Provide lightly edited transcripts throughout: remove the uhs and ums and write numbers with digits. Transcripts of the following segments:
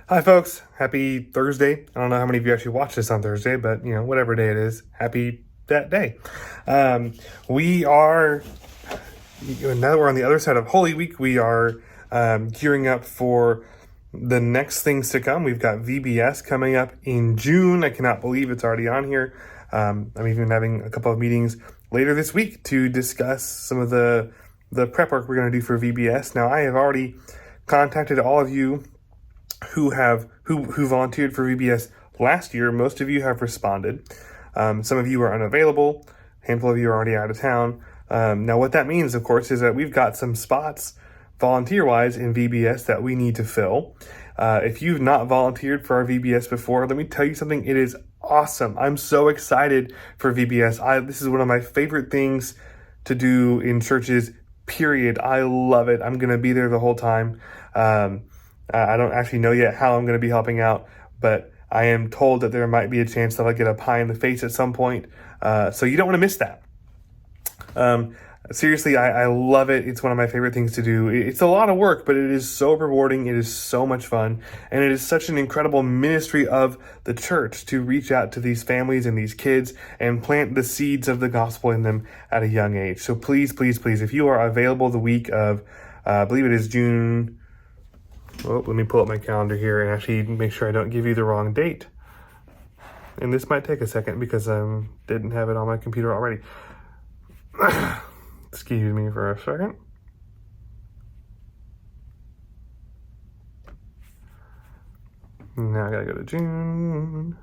Hi, folks. Happy Thursday. I don't know how many of you actually watch this on Thursday, but whatever day it is, happy that day. We are, now that we're on the other side of Holy Week, we are gearing up for the next things to come. We've got VBS coming up in June. I cannot believe it's already on here. I'm even having a couple of meetings later this week to discuss some of the prep work we're going to do for VBS. Now, I have already contacted all of you who volunteered for VBS last year. Most of you have responded. Some of you are unavailable. A handful of you are already out of town. Now, what that means, of course, is that we've got some spots volunteer-wise in VBS that we need to fill. If you've not volunteered for our VBS before, let me tell you something. It is awesome. I'm so excited for VBS. This is one of my favorite things to do in churches, period. I love it. I'm going to be there the whole time. I don't actually know yet how I'm going to be helping out, but I am told that there might be a chance that I'll get a pie in the face at some point. So you don't want to miss that. Seriously, I love it. It's one of my favorite things to do. It's a lot of work, but it is so rewarding. It is so much fun. And it is such an incredible ministry of the church to reach out to these families and these kids and plant the seeds of the gospel in them at a young age. So please, please, please, if you are available the week of, I believe it is June. Well, let me pull up my calendar here and actually make sure I don't give you the wrong date. And this might take a second because I didn't have it on my computer already. Excuse me for a second. Now I gotta go to June.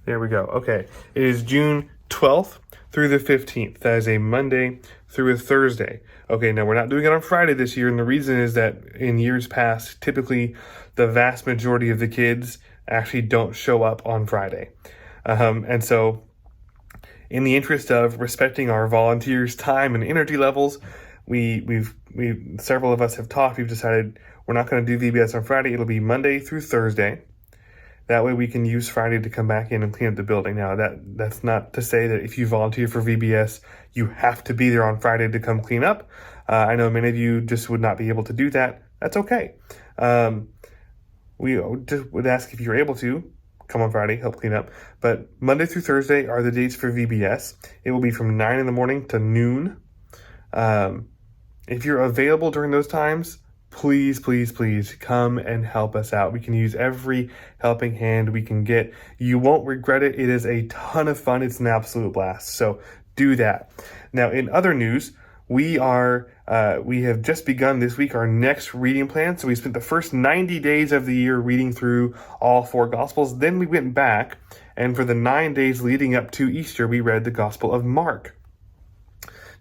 There we go. Okay. It is June 12th through the 15th. That is a Monday through a Thursday. Okay, now we're not doing it on Friday this year, and the reason is that in years past, typically the vast majority of the kids actually don't show up on Friday. And so in the interest of respecting our volunteers' time and energy levels, we've several of us have talked. We've decided we're not going to do VBS on Friday. It'll be Monday through Thursday. That way we can use Friday to come back in and clean up the building. Now, that's not to say that if you volunteer for VBS, you have to be there on Friday to come clean up. I know many of you just would not be able to do that. That's okay. We just would ask if you're able to come on Friday, help clean up. But Monday through Thursday are the dates for VBS. It will be from 9 in the morning to noon. If you're available during those times, please, please, please come and help us out. We can use every helping hand we can get. You won't regret it. It is a ton of fun. It's an absolute blast. So do that. Now, in other news, we have just begun this week our next reading plan. So we spent the first 90 days of the year reading through all 4 Gospels. Then we went back, and for the 9 days leading up to Easter, we read the Gospel of Mark.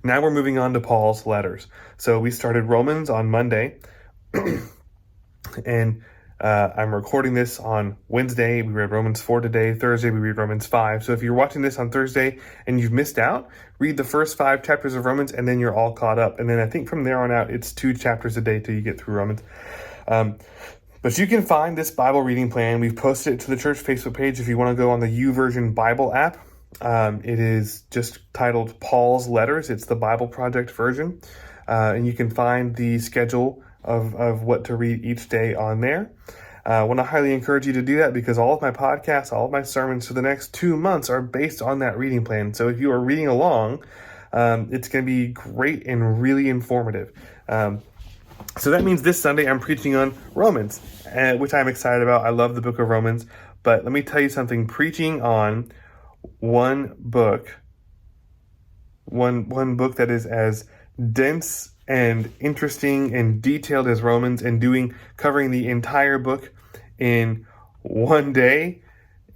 Now we're moving on to Paul's letters. So we started Romans on Monday. And I'm recording this on Wednesday. We read Romans 4 today. Thursday, we read Romans 5. So if you're watching this on Thursday and you've missed out, read the first 5 chapters of Romans, and then you're all caught up. And then I think from there on out, it's 2 chapters a day till you get through Romans. But you can find this Bible reading plan. We've posted it to the church Facebook page if you want to go on the YouVersion Bible app. It is just titled Paul's Letters. It's the Bible Project version. And you can find the schedule of what to read each day on there. I want to highly encourage you to do that because all of my podcasts, all of my sermons for the next 2 months are based on that reading plan. So if you are reading along, it's going to be great and really informative. So that means this Sunday I'm preaching on Romans, which I'm excited about. I love the book of Romans. But let me tell you something. Preaching on one book that is as dense and interesting and detailed as Romans, and covering the entire book in one day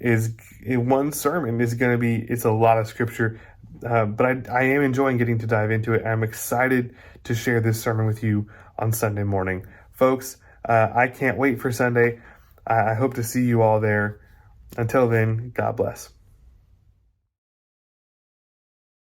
in one sermon is going to be, it's a lot of scripture. But I am enjoying getting to dive into it. I'm excited to share this sermon with you on Sunday morning. Folks, I can't wait for Sunday. I hope to see you all there. Until then, God bless.